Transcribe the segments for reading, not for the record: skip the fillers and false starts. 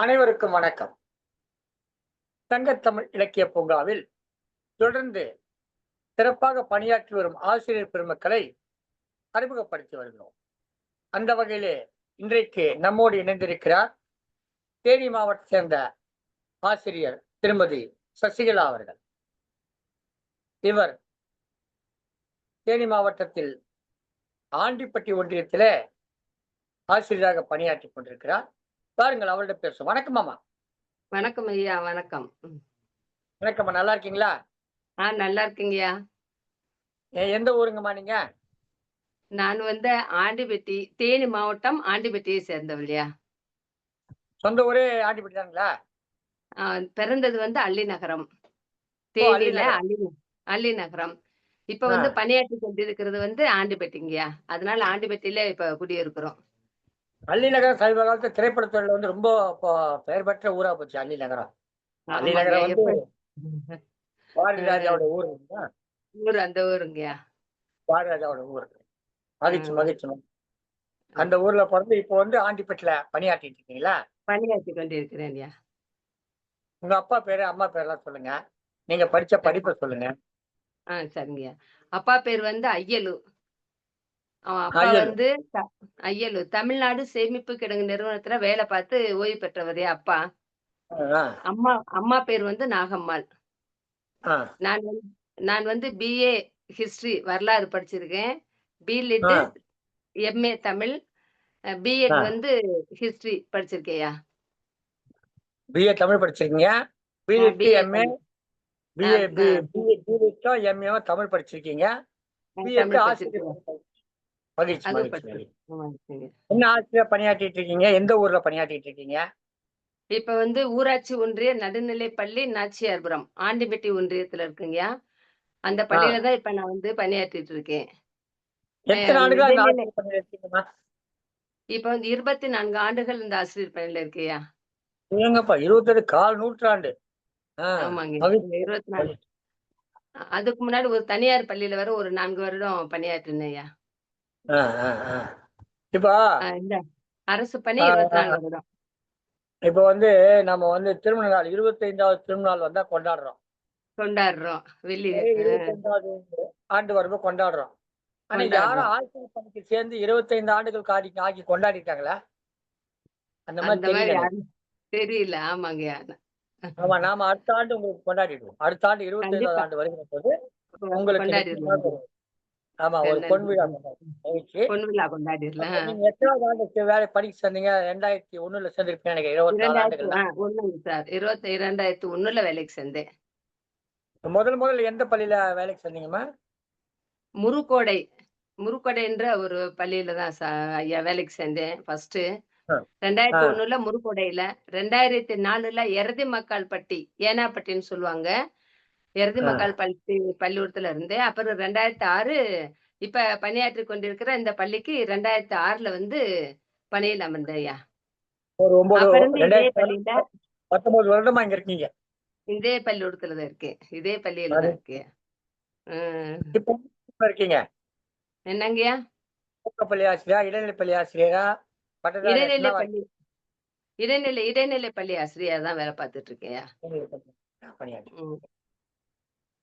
அனைவருக்கும் வணக்கம். தங்கத்தமிழ் இலக்கிய பூங்காவில் தொடர்ந்து சிறப்பாக பணியாற்றி வரும் ஆசிரியர் பெருமக்களை அறிமுகப்படுத்தி வருகிறோம். அந்த வகையிலே இன்றைக்கு நம்மோடு இணைந்திருக்கிறார் தேனி மாவட்டத்தை சேர்ந்த ஆசிரியர் திருமதி சசிகலா அவர்கள். இவர் தேனி மாவட்டத்தில் ஆண்டிப்பட்டி ஒன்றியத்திலே ஆசிரியராக பணியாற்றி கொண்டிருக்கிறார். பாருங்கள், அவரிடம் பேசுவோம். வணக்கம் மாமா. வணக்கம் ஐயா, வணக்கம். வணக்கம்மா, நல்லா இருக்கீங்களா? நல்லா இருக்கீங்கய்யா. எந்த ஊருங்கம்மா நீங்க? நான் ஆண்டிபட்டி, தேனி மாவட்டம் ஆண்டிபட்டியை சேர்ந்தவள்யா. சொந்த ஊரே ஆண்டிப்பட்டி தானுங்களா? பிறந்தது அள்ளிநகரம். ஓ, தேனியில அள்ளிநகரம். அள்ளிநகரம். இப்ப ஆ, பணியாற்றி கொண்டிருக்கிறது ஆண்டிபட்டிங்கய்யா. அதனால ஆண்டிபட்டியில இப்ப குடியிருக்கிறோம். அள்ளிநகரம் சமீப காலத்துல திரைப்படத்துறையில ரொம்ப இப்போ பெயர் பெற்ற ஊரா போச்சு அள்ளிநகரம். ஆமாங்க. அள்ளிநகரம் எப்ப பாரதிராஜாவோட அ ஊர் இல்லையா? ஊர் அந்த ஊருங்கய்யா. பாரதிராஜாவோட ஊர். அ மகிழ்ச்சி மகிழ்ச்சி. அ அந்த ஊர்ல பிறந்து இப்போ ஆண்டிப்பட்டில பணியாற்றிட்டு இருக்கீங்களா? பணியாற்றி கொண்டிருக்கிறேன்யா. உங்க அப்பா பேரு, அம்மா பேர்லாம் சொல்லுங்க. நீங்க படிச்ச படிப்பை சொல்லுங்க. சரிங்கய்யா. அப்பா பேர் ஐயலு. அப்பா அய்யலு. த ஐயலு. தமிழ்நாடு சேமிப்பு கிடங்கு நிறுவனத்துல வேலை பார்த்து ஓய்வு பெற்றவரு அப்பா. ஆ, அம்மா அம்மா பேர் நாகம்மாள். ஆ, நான் வந்து நான் பிஏ ஹிஸ்டரி வரலாறு படிச்சிருக்கேன். ஆ, பிலிட், எம்ஏ தமிழ், ஆ. பிஎட் ஹிஸ்டரி படிச்சிருக்கேன்யா. பிஏ தமிழ் படிச்சிருக்கீங்க. BLit, BA MA. தமிழ். அ பிஏ அ பிலிட்டும் எம்ஏவும் தமிழ் படிச்சிருக்கீங்க. பிஎட் தமிழ் ஆசிரியர் படிச்சிருக்கேன். பணி. மகிழ்ச்சி அதுவும் மகிழ்ச்சி மகிழ்ச்சி. படிச்சிருக்கேன். ஆமாங்க. என்ன ஆசிரியரா பணியாற்றிட்டு இருக்கீங்க? எந்த ஊர்ல பணியாற்றிட்டு இருக்கீங்க? இப்ப ஊராட்சி ஒன்றிய நடுநிலைப் பள்ளி நாச்சியார்புரம், ஆண்டிபட்டி ஒன்றியத்துல இருக்குங்கய்யா. அந்த ஆ. பள்ளியில தான் இப்ப நான் பணியாற்றிட்டு இருக்கேன். அ எத்தனை ஆண்டுகளா அந்த இடைநிலை ஆசிரியர் பணியில இருக்கீங்கம்மா? இப்ப 24 ஆண்டுகள் இந்த ஆசிரியர் பணியில இருக்கேன்யா. ஏங்கப்பா, 27 கால் நூற்றாண்டு. ஆ. ஆமாங்க. இந்த மகிழ்ச்சி 24 மகிழ்ச்சி. அதுக்கு முன்னாடி ஒரு தனியார் பள்ளியில ஒரு 4 வருடம் பணியாற்றினேன்யா. ஆ, ஆ, ஆ. இப்போ இந்த அரசு பணி 24 ஆ, வருடம். இப்போ நம்ம திருமண நாள் 25வது திருமண நாள் வந்தா கொண்டாடுறோம். கொண்டாடுறோம். வெள்ளி நிறைய 25வது ஆண்டு வரும்போது கொண்டாடுறோம். ஆனா யாரும் கொண்டாடுறோம். ஆசிரியர் பணிக்கு சேர்ந்து 25 ஆண்டுகள் ஆகி கொண்டாடிட்டாங்களா? அந்த மாதிரி அந்த மாரி தெரியல எனக்கு. யாரும் தெரியல. ஆமாங்கய்யா. ஆமா, நாம அடுத்த ஆண்டு உங்களுக்கு கொண்டாடிடுவோம். அடுத்த ஆண்டு 25வது கண்டிப்பா. ஆண்டு வருகிற போது உங்களுக்கு நிச்சயமாக கொண்டாடிடலாங்க. ஆமா, ஒரு பொன் நன்றி. விழா கொண்டாடுவோம். மகிழ்ச்சி. பொன் விழா அப்ப கொண்டாடிடலாம். நீங்க எத்தனாவது ஆண்டு வேலை படிக்க சேர்ந்தீங்க? 2001ல சேர்ந்திருப்பீங்க நினைக்கிறேன். 24 2000 ஆண்டுகள்னா. 1ங்க சார். 2001ல வேலைக்கு சேர்ந்தேன். முதல்ல எந்த பள்ளியில வேலைக்கு சேர்ந்தீங்கம்மா? முருக்கோடை முருக்கோடைன்ற ஒரு பள்ளியில தான் ஐயா வேலைக்கு சேர்ந்தேன் ஃபர்ஸ்ட்டு. ஆ, ஆ, 2001ல முருக்கோடையில, 2004ல எரதிமக்கால்பட்டி, ஏனாப்பட்டின்னு சொல்லுவாங்க. ஆ. எரதிமக்கால்பட்டி பள்ளிக்கூடத்துல இருந்தேன். அப்புறம் 2006 இப்ப பணியாற்றிக் கொண்டிருக்கிற இந்த பள்ளிக்கு 2006ல பணியில் அமர்ந்தேன்யா. ஒரு 9 அப்ப இருந்து இதே 2000 பள்ளியில, 19 வருடமா இங்க இருக்கீங்க. இதே பள்ளிக்கூடத்துல தான் இருக்கேன். இதே பள்ளியில அது தான் இருக்கேன். ம். இப்போ இருக்கீங்க. என்னங்கய்யா? பள்ளி ஆசிரியரா? இடைநிலை பள்ளி ஆசிரியரா? பட்டதாரி இடைநிலை ஆசிரியரா? பள்ளி இடைநிலை பள்ளி ஆசிரியரா தான் வேலை பார்த்துட்டு இருக்கேன்யா. பணியாற்றி. ம்.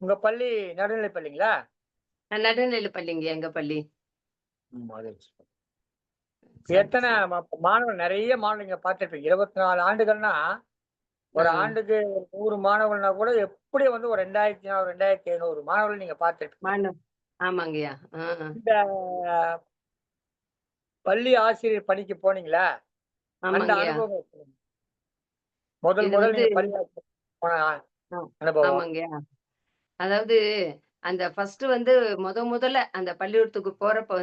உங்க பள்ளி நடுநிலை பள்ளிங்களா? நடுநிலை பள்ளிங்க எங்க பள்ளி. மகிழ்ச்சி. சரி, எத்தனை சரி. மாணவர்கள்? நிறைய மாணவர்கள் நீங்க பார்த்திருப்பீங்க. 24 ஆண்டுகள்னா, ஒரு ம். ஆண்டுக்கு 100 மாணவர்கள்னா கூட எப்படியும் ஒரு 2400, 2500 மாணவர்கள் நீங்க பார்த்திருப்பீங்க. மாணவ ஆமாங்கய்யா. இந்த பள்ளி ஆசிரியர் பணிக்கு போனீங்களா? அந்த ஆமாங்கய்யா. அனுபவம் சொல்லுங்க. முதல் இது முதல் நீங்க பள்ளி ஆசிரியர் போன ஆ அனுபவம். ஆமாங்கய்யா. அதாவது அந்த ஃபர்ஸ்ட்டு முதல்ல அந்த பள்ளிக்கூடத்துக்கு போறப்ப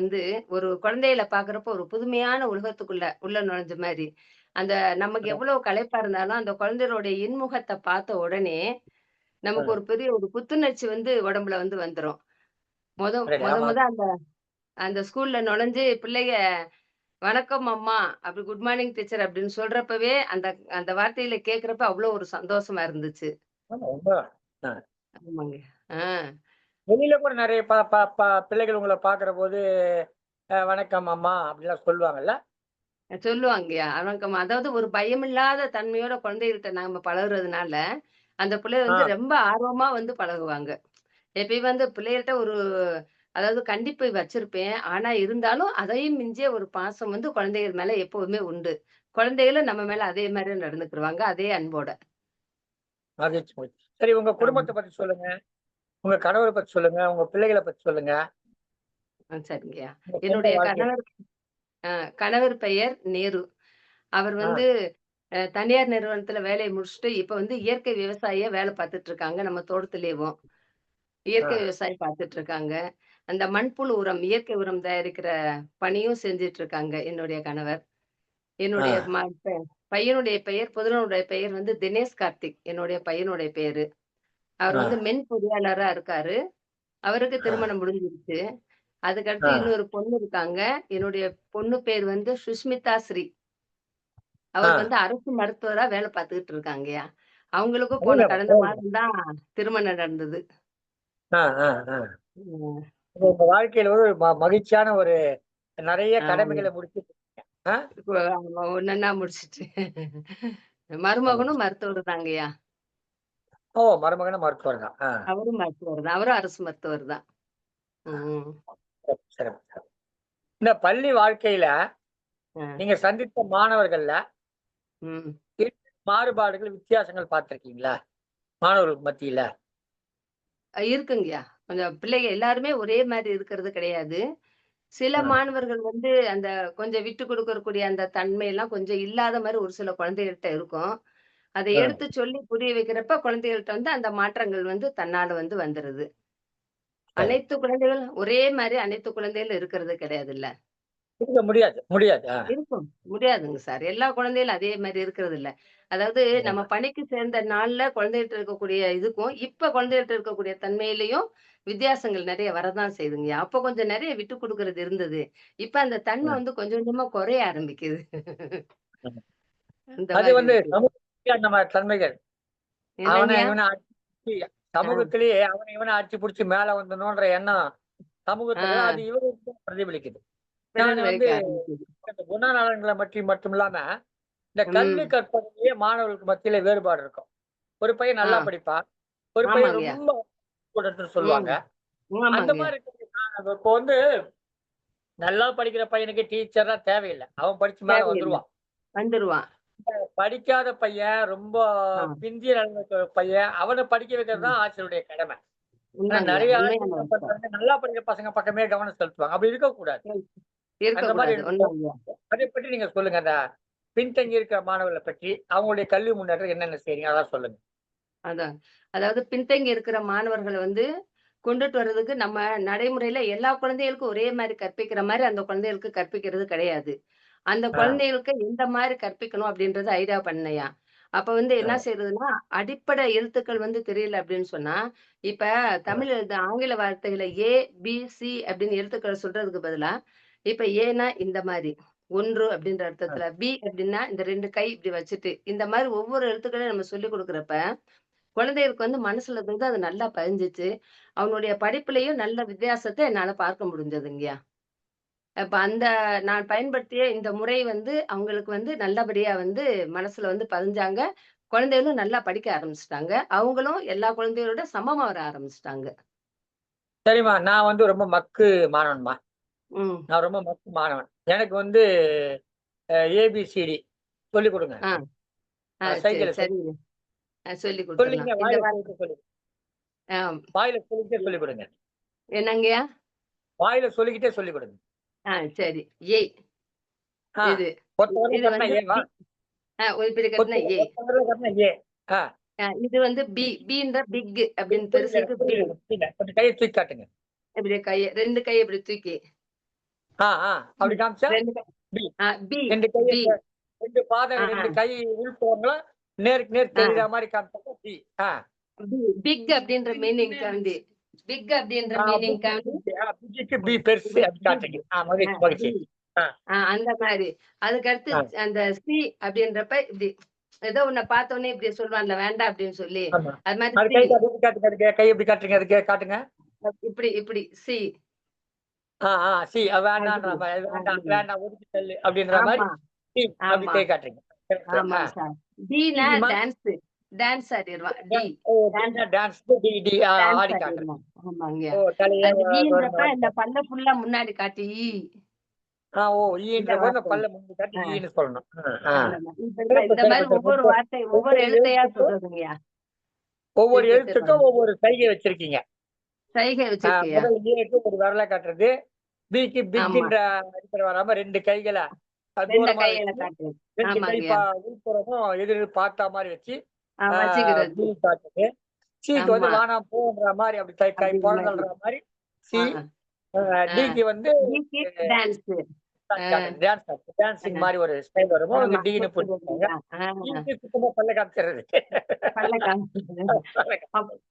ஒரு குழந்தைகள பார்க்குறப்போ ஒரு புதுமையான உலகத்துக்குள்ள உள்ள நுழைஞ்ச மாரி. அந்த நமக்கு எவ்வளோ களைப்பா இருந்தாலும், அந்த குழந்தைகளுடைய இன்முகத்த பார்த்த உடனே, நமக்கு ஆ. ஒரு பெரிய ஒரு புத்துணர்ச்சி உடம்புல வந்துரும். மொத சரி, மொத ஆமா. மொத அந்த அந்த ஸ்கூல்ல நுழைஞ்சு பிள்ளைக "வணக்கம் அம்மா" அப்படி "குட் மார்னிங் டீச்சர்" அப்படின்னு சொல்றப்பவே, அந்த அந்த வார்த்தைகள கேட்கிறப்ப அவ்வளோ ஒரு சந்தோஷமா இருந்துச்சு. ஆமா, உண்மதான். ஆ. ஆமாங்க. ஆ. வெளியில கூட நெறைய ப ப ப பிள்ளைகள் உங்கள பார்க்கிறபோது, வணக்கம் அம்மா அப்படிலாம் சொல்லுவாங்கல்ல? சொல்லுவாங்கயா. அவங்க அதாவது ஒரு பயமில்லாத தன்மையோட குழந்தைகள்ட்ட நாம பழகுறதுனால, அந்த பிள்ளை ஆ, வந்து ரொம்ப ஆர்வமா வந்து பழகுவாங்க. எப்பயும் வந்து பிள்ளைகள்ட்ட ஒரு அதாவது கண்டிப்பு வச்சிருப்பேன். ஆனா இருந்தாலும் அதையும் மிஞ்சிய ஒரு பாசம் வந்து குழந்தைகள் மேல எப்பவுமே உண்டு. குழந்தைகளும் நம்ம மேல அதே மாரி நடந்துக்குருவாங்க. அதே அன்போட. மகிழ்ச்சி, மகிழ்ச்சி. சரி உங்க ஆமா. குடும்பத்த பத்தி சொல்லுங்க. உங்க கணவர பத்தி சொல்லுங்க. உங்க பிள்ளைகள பத்தி சொல்லுங்க. சரிங்கய்யா. உங்க சொந்த என்னுடைய வாழ்க்கை. கணவர் பெயர் நேரு. அவர் ஆ, வந்து தனியார் நிறுவனத்துல வேலைய முடிச்சுட்டு, இப்ப வந்து இயற்கை விவசாயியா வேலை பார்த்துட்டு இருக்காங்க. நம்ம தோட்டத்திலேவும். ஆ, இயற்கை விவசாயம் பார்த்துட்டு இருக்காங்க. அந்த மண்புழு உரம், இயற்கை உரம் தயாரிக்கிற பணியும் செஞ்சுட்டு இருக்காங்க என்னுடைய கணவர். ஆ, என்னுடைய பையனுடைய பெயர் புதல்வனுடைய பெயர் வந்து தினேஷ் கார்த்திக். என்னுடைய பையனுடைய பேரு. அவர் ஆ, வந்து மென் பொறியாளரா இருக்காரு. அவருக்கு ஆ, திருமணம் முடிஞ்சிருச்சு. அதுக்கடுத்து ஆ, இன்னொரு பொண்ணு இருக்காங்க. என்னுடைய பொண்ணு பேர் வந்து சுஷ்மிதா ஸ்ரீ. ஆ. அவர் வந்து அரசு மருத்துவரா வேலை பார்த்துக்கிட்டு இருக்காங்கயா. அவங்களுக்கும் போன சரிங்கம்மா, கடந்த சரிங்க. மாதம் தான் திருமணம் நடந்தது. ஆ, ஆ, ஆ. ம். இப்ப உங்க வாழ்க்கையில ஒரு மகிழ்ச்சியான ஒரு நெறைய ஆமா. கடமைகள முடிச்சுட்டு ஆ? இப்ப ஒன்னொன்னா முடிச்சுட்டு. மருமகனும் மருத்துவர் தாங்கய்யா. ஓ! மருமகனும் மருத்துவர் தான். ஆ. அவரும் மருத்துவர் தான். அவரும் அரசு மருத்துவர் தான். ம். சிறப்பு, சிறப்பு, சிறப்பு. இந்த பள்ளி வாழ்க்கையில அ. நீங்க சந்தித்த மாணவர்கள்ல ம். மாறுபாடுகள், வித்தியாசங்கள் பார்த்திருக்கீங்களா? மாணவர்களுக்கு மத்தியில. இருக்குங்கய்யா. கொஞ்சம் பிள்ளைக எல்லாருமே ஒரே மாரி இருக்கிறது கிடையாது. சில ஆ, மாணவர்கள் வந்து அந்த கொஞ்சம் விட்டு குடுக்கக்கூடிய அந்த தன்மையெல்லாம் கொஞ்சம் இல்லாத மாரி ஒரு சில குழந்தைகள்ட்ட இருக்கும். அத ஆ. எடுத்து சொல்லி புரிய வைக்கிறப்ப குழந்தைகள்ட்ட வந்து அந்த மாற்றங்கள் வந்து தன்னால வந்து வந்துருது. சரி. அனைத்து குழந்தைகள் ஒரே மாரி அனைத்து குழந்தைகளும் இருக்கிறது கிடையாதுல்ல. இருக்க முடியாது, முடியாது. ஆ. இருக்கும். முடியாதுங்க சார். எல்லா குழந்தைகளும் அதே மாரி இருக்கிறதில்ல. அதாவது நம்ம ஆமா. பணிக்கு சேர்ந்த நாள்ல குழந்தைகிட்ட இருக்கக்கூடிய இதுக்கும், இப்ப குழந்தைகிட்ட இருக்கக்கூடிய தன்மையிலயும் வித்தியாசங்கள் நெறைய வரதான் செய்யுதுங்கயா. அப்ப கொஞ்சம் நெறைய விட்டு குடுக்குறது இருந்தது. இப்ப அந்த தன்மை ம். வந்து கொஞ்சம் கொஞ்சமா குறைய ஆரம்பிக்குது. ம். அந்த அது மாரி வந்து இருக்கு. சமூகத்திலேயே அந்த மாரி தன்மைகள். அவன என்னங்கய்யா? இவன அடிச்சு ஆ, சமூகத்திலேயே அவன இவன அடிச்சு புடிச்சு மேல வந்துடணுன்ற எண்ணம் சமூகத்துல அது ஆ. இவருக்கு பிரதிபலிக்குது. நானு வந்து பிரதிபலிக்க ஆரம்பிக்குது. இந்த குணநலன்கள பற்றி மட்டும் இல்லாம, இந்த கல்வி ம். கற்பதிலேயே மாணவர்களுக்கு மத்தியில வேறுபாடு இருக்கும். ஒரு பையன் ஆ. நல்லா படிப்பான். ஒரு பையன் ஆமாங்கய்யா. ரொம்ப ஸ்டூடண்ட்ன்னு ம். சொல்லுவாங்க. அந்த ஆமாங்கய்யா. மாரி இப்போ வந்து நல்லா படிக்கிற பையனுக்கு டீச்சர்லாம் தேவையில்ல. அவன் படிச்சு மேல தேவையில்ல. வந்துருவான். வந்துருவான். படிக்காத பையன், ரொம்ப ஆ. பிந்திய நிலைமையில இருக்கிற பையன், அவன படிக்க வைக்கிறது ம். தான் ஆசிரியருடைய கடமை. ஆனா உண்மைங்கய்யா. நெறைய உண்மையான ஆசிரியர் என்ன விஷயம். பண்றாங்க, நல்லா படிக்கிற பசங்க பக்கமே கவனம் செலுத்துவாங்க. அப்படி இருக்கக்கூடாது. ம். அந்த மாரி இருக்கக்கூடாது. எனக்கு உண்மைங்கய்யா. அதை பற்றி நீங்க சொல்லுங்க. அந்த பின்தங்கி இருக்கிற மாணவர்கள பற்றி, அவங்களுடைய கல்வி முன்னேற்றம் என்னென்ன செய்றீங்க? அதான் சொல்லுங்க. அதான். அதாவது பின்தங்கி இருக்கிற மாணவர்கள வந்து கொண்டுட்டு வர்றதுக்கு நம்ம நடைமுறையில எல்லா குழந்தைகளுக்கும் ஒரே மாரி கற்பிக்கிற மாரி அந்த குழந்தைகளுக்கு கற்பிக்கிறது கிடையாது. அந்த ஆ, குழந்தைகளுக்கு எந்த மாரி கற்பிக்கணும் அப்படின்றத ஐடியா பண்ணேன்யா. அப்ப வந்து ஆ, என்ன செய்றதுன்னா, அடிப்படை எழுத்துக்கள் வந்து தெரியல அப்படின்னு சொன்னா, இப்ப ஆ, தமிழ் எழுத்து ஆங்கில வார்த்தைகள ஏ, பி, சி அப்படின்னு எழுத்துக்கள சொல்றதுக்கு பதிலா, இப்ப ஏன்னா இந்த மாரி. 1 அப்படின்ற ஆ. அர்த்தத்துல, பி அப்படின்னா இந்த 2 கை இப்படி வச்சுட்டு, இந்த மாரி ஒவ்வொரு எழுத்துக்களையும் நம்ம சொல்லிக் குடுக்குறப்ப, குழந்தைகளுக்கு வந்து மனசுல வந்து அது நல்லா பதிஞ்சுச்சு. அவனுடைய படிப்பிலயும் நல்ல வித்தியாசத்த என்னால பார்க்க முடிஞ்சதுங்கயா. அப்ப அந்த நான் பயன்படுத்திய இந்த முறை வந்து அவங்களுக்கு வந்து நல்லபடியா வந்து மனசுல வந்து பதிஞ்சாங்க. குழந்தைகளும் நல்லா படிக்க ஆரம்பிச்சுட்டாங்க. அவங்களும் எல்லா குழந்தைகளோட சமமா வர ஆரம்பிச்சுட்டாங்க. சரிம்மா, நான் வந்து ரொம்ப மக்கு மாணவன்ம்மா. ம். நான் ரொம்ப மக்கு மாணவன். எனக்கு வந்து ஏபிசிடி சொல்லிக் குடுங்க. ஆ, ஆ சரி, சைகையில சரிங்க. சொல்லிக் குடுத்துரலாம். சொல்லிக்கிட்டே இந்த வாயில வார்த்தை சொல்லிட்டு சொல்லி ஆ வாயில சொல்லிக்கிட்டே சொல்லிக் குடுங்க. என்னங்கய்யா? வாயில சொல்லிக்கிட்டே சொல்லிக் குடுங்க. சரி. ஏய் ஆ. இது. ஒத்த விரல இது காட்டுனா வந்து ஏவா? பி. இப்படி கட்டுனா ஒத்த ஏ. ஒத்த விரல காட்டுனா ஏ. ஆ. இது வந்து பி. பீன்ற பிக் அப்படின்னு புரியல, பெருசுக்கு பி. புரியல, புரியல. கொஞ்சம் கைய தூக்கி காட்டுங்க. இப்படி கைய 2 கைய இப்படி தூக்கி. ஆ, ஆ. அப்படி ம். காமிச்சா? 2 கை பி. பி, 2 கைய பி. 2 பாதம் ஆ, 2 கை உள்புறங்களும் நேருக்கு நேர் ஆ. தெரியிற மாரி காமிச்சா பி. ஆ. பிக் அப்படின்ற மீனிங்காண்டி. பிக் அப்படின்ற பிக் மீனிங்காண்டி பிக் பிக்குக்கு பி பெருசு அப்படி பிக். காட்டுறீங்க. மகிழ்ச்சி, பி. மகிழ்ச்சி. ஆ, அந்த மாரி. அதுக்கடுத்து ஆ. அந்த சி அப்படின்றப்ப இப்படி ஏதோ உன்ன பார்த்தோனே இப்படி சொல்லுவான்ல வேண்டாம் அப்படின்னு சொல்லி. ஆமா. அது மாரி அது சி. கை காட்டு, எப்படி காட்டுங்க அதுக்கு? கை எப்படி காட்டுறீங்க அதுக்கு? காட்டுங்க. இப்படி இப்படி சி. சி. வேண்டான்ற அப்படி. மாரி. வேண்டாம், அப்படி. வேண்டாம் ஒதுக்கி தள்ளு அப்படின்ற மாரி ஆமா. அப்படி ஆமா, கை காட்டுறீங்க. கரெக்ட். ஆமாங்க சார். டீனா டிமா டான்ஸு. டான்ஸ் ஆடிருவான். டி. ஓ டான்ஸ் டீனா டான்ஸ் டி டி டான்ஸ் ஆடி காட்டுறது. ஆடிருவான். ஆமாங்கய்யா. ஓ தலைய அது ஈன்றப்ப ஆடி இந்த காட்டுறது. பல்ல ஃபுல்லா முன்னாடி காட்டி ஈ. ஓ இந்த ஈன்ற போது இந்த வார்த்தை. பல்ல முன்னாடி காட்டி ஆ ஈன்னு சொல்லணும். அந்த மாரி. இப்ப சிறப்பு, இந்த மாரி சிறப்பு, சிறப்பு. ஒவ்வொரு இப்போ வார்த்தை, ஒவ்வொரு ஒவ்வொரு எழுத்தையா எழுத்துக்கும் சொல்றதுங்கய்யா. ஒவ்வொரு திருப்பி திரும்ப. எழுத்துக்கும் ஒவ்வொரு சைகை வச்சிருக்கீங்க. சைகை வச்சிருக்கியா? முதல்ல ஏக்கு ஒரு விரல காட்டுறது. பிக்கு ஆமா. பிக்ன்ற அடிப்படை வராம 2 கைகள 2 தூரமா கையில வச்சு, காட்டு. 2 கை ஆமாங்கய்யா. உள்புறமும் எதிர் பார்த்தா மாரி வச்சு, ஆ வச்சுக்கிறது. பி காட்டுது. சிக்கு வந்து ஆமா. வானாம் போன்ற மாரி அப்படி கை அப்படிங்கிற மாரி. பொழந்தல்ற மாரி சி. ஆ, ஆ. டிக்கு வந்து டிக்கு டான்ஸு. ஆ, காட்டுறது. டான்ஸ் காட்டுறது. டான்சிங் ஆ. மாரி ஒரு ஸ்டைல் வரும். அவங்க ஆமா. டீன்னு போட்டுருக்காங்க. புரியுதுங்களா? ஈக்கு சுத்தமா பல்ல காமிச்சிடுறது. பல்ல காமிச்சது.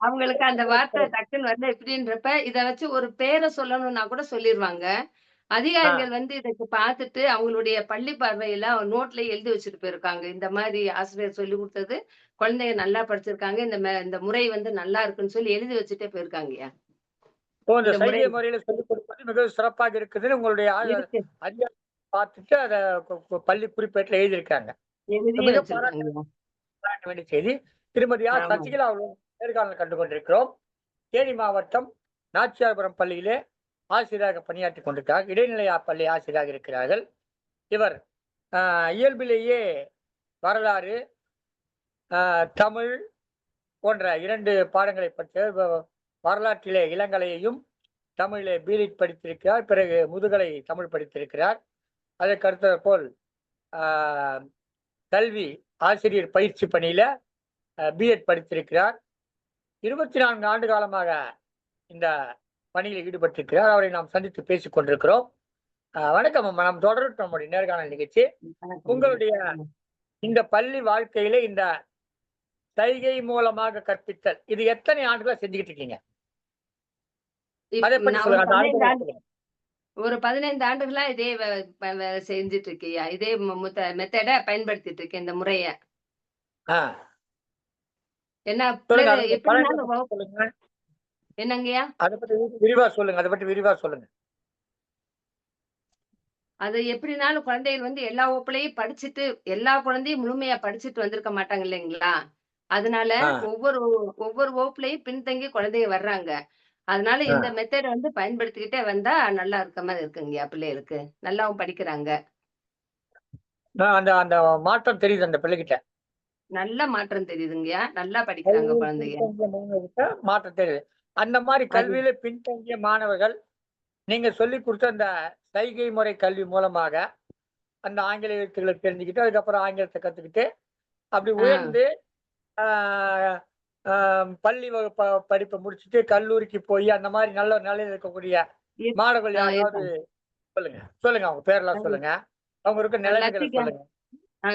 அவங்களுக்கு அந்த வார்த்தை டக்குன்னு வரல எப்படின்றப்ப, இத வச்சு ஒரு பேர சொல்லணும்னா கூட சொல்லிருவாங்க. ஆ. அதிகாரிகள் வந்து இதுக்கு பார்த்துட்டு அவங்களுடைய பள்ளி பார்வையில நோட்ல எழுதி வச்சுட்டு போயிருக்காங்க. இந்த மாரி ஆசிரியர் சொல்லிக் குடுத்தது, குழந்தைங்க நல்லா படிச்சிருக்காங்க. இந்த முறை வந்து நல்லா இருக்குன்னு சொல்லி எழுதி வச்சுட்டே போயிருக்காங்கய்யா. ஓ! இந்த இந்த முறை சைகை முறையில சொல்லிக் கொடுப்பது மிகவும் சிறப்பாக இருக்குதுன்னு உங்களுடைய இருக்கு. அதிகாரி பார்த்துட்டு அத பள்ளி குறிப்பேட்டுல எழுதியிருக்காங்க. எழுதியும் மிக வச்சிருக்காங்கய்யா. பாராட்ட வேண்டிய செய்தி. திருமதி ஆமா. சசிகலா அவர்கள் நேர்காணல் கண்டு கொண்டிருக்கிறோம். தேனி மாவட்டம் நாச்சியார்புரம் பள்ளியிலே ஆசிரியராக பணியாற்றிக் கொண்டிருக்கிறார். இடைநிலை பள்ளி ஆசிரியராக இருக்கிறார்கள். இவர் அ இயல்பிலேயே வரலாறு, தமிழ் போன்ற 2 பாடங்களை படித்தவர். வரலாற்றிலே இளங்கலையையும், தமிழிலே பிலிட் படித்திருக்கிறார். பிறகு முதுகலை தமிழ் படித்திருக்கிறார். அதற்கு அடுத்தாற்போல் ஆ கல்வி ஆசிரியர் பயிற்சி பணியில பிஎட் படித்திருக்கிறார். 24 ஆண்டு காலமாக இந்த பணியில் ஈடுபட்டிருக்கிறார். அவரை நாம் சந்தித்து பேசிக் கொண்டிருக்கிறோம். வணக்கம் அம்மா. நாம் தொடரட்டும் நம்முடைய நேர்காணல் நிகழ்ச்சி. வணக்கம்ங்க. உங்களுடைய இந்த பள்ளி வாழ்க்கையில இந்த சைகை மூலமாக கற்பித்தல், இது எத்தனை ஆண்டுகளா செஞ்சுகிட்டு இருக்கீங்க? அத பத்தி நான் சொல்லுங்க. அந்த அனுபவம் சொல்லுங்க. ஒரு 15 ஆண்டுகளா இதே வே வ வே செஞ்சுட்டு இருக்கேன்யா. இதே மெத்தட பயன்படுத்திட்டு இருக்கேன் இந்த முறைய. ஆ. ஏன்னா சொல்லுங்க. பிள்ளைக அதோட பலன எப்படினாலும் பத்தி சொல்லுங்க. என்னங்கய்யா? அத பத்தி விரிவா சொல்லுங்க. அத பத்தி விரிவா சொல்லுங்க. அது எப்படினாலும் குழந்தைகள் வந்து எல்லா வகுப்புலயும் படிச்சுட்டு எல்லா குழந்தையும் முழுமையா படிச்சுட்டு வந்திருக்க மாட்டாங்க இல்லைங்களா? அதனால ஆ, ஒவ்வொரு ஒவ்வொரு வகுப்புலயும் பின்தங்கி குழந்தைங்க வர்றாங்க. அதனால ஆ. இந்த மெத்தேட வந்து பயன்படுத்திக்கிட்டே வந்தா நல்லா இருக்க மாரி இருக்குங்கய்யா பிள்ளைகளுக்கு. நல்லாவும் படிக்கிறாங்க. அந்த அந்த மாற்றம் தெரியுது அந்த பிள்ளைகிட்ட. நல்ல மாற்றம் தெரியுதுங்கய்யா. நல்லா படிக்கிறாங்க கல்வியில் குழந்தைக. பின்தங்கிய மாணவர்கிட்ட மாற்றம் தெரியுது. அந்த மாரி அது கல்வியில பின்தங்கிய மாணவர்கள், நீங்க சொல்லிக் குடுத்த அந்த சைகை முறை கல்வி மூலமாக, அந்த ஆங்கில எழுத்துக்கள தெரிஞ்சுக்கிட்டு, அதுக்கப்புறம் ஆங்கிலத்த கத்துக்கிட்டு, அப்படி ஆ. உயர்ந்து, ஆ ஆ பள்ளி படிப்ப முடிச்சுட்டு கல்லூரிக்கு போய், அந்த மாரி நல்ல நிலையில இருக்கக்கூடிய இர் மாணவர்கள் யாராவது இருக்காங்க. சொல்லுங்க. சொல்லுங்க. அவங்க பேர்லாம் சொல்லுங்க. அவங்க இருக்க நிலைமைகள லத்திகா சொல்லுங்க.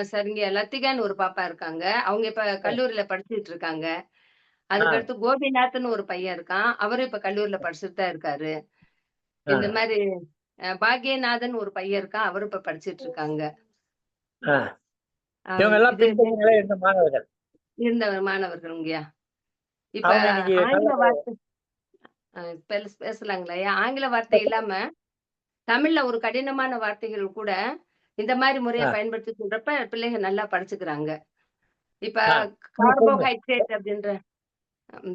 சரிங்க. லத்திகான்னு ஒரு பாப்பா இருக்காங்க. அவங்க இப்ப கல்லூரியில படிச்சுட்டு இருக்காங்க. ஆ, அதுக்கடுத்து கோபிநாத்ன்னு ஒரு பையன் இருக்கான். அவரும் இப்ப கல்லூரியில படிச்சுட்டு தான் இருக்காரு. ஆ, இந்த மாரி பாக்யநாதன் ஒரு பையன் இருக்கான். அவரும் இப்ப படிச்சுட்டு இருக்காங்க. ஆ. இவங்க எல்லாம் இது பின்தங்கிய நிலையில இருந்த மாணவர்கள். இருந்த மாணவர்களுங்கய்யா. இப்ப அவங்க இன்னைக்கு நல்ல ஆங்கில வார்த்தை பேசலாங்களாய்யா? ஆங்கில வார்த்தை இல்லாம, தமிழ்ல ஒரு கடினமான வார்த்தைகள் கூட இந்த மாரி முறைய ஆ, பயன்படுத்தி சொல்றப்ப பிள்ளைங்க நல்லா படிச்சுக்கிறாங்க. இப்ப ஆ. நீங்க சொல்லுங்க. கார்போஹைட்ரேட் அப்படின்ற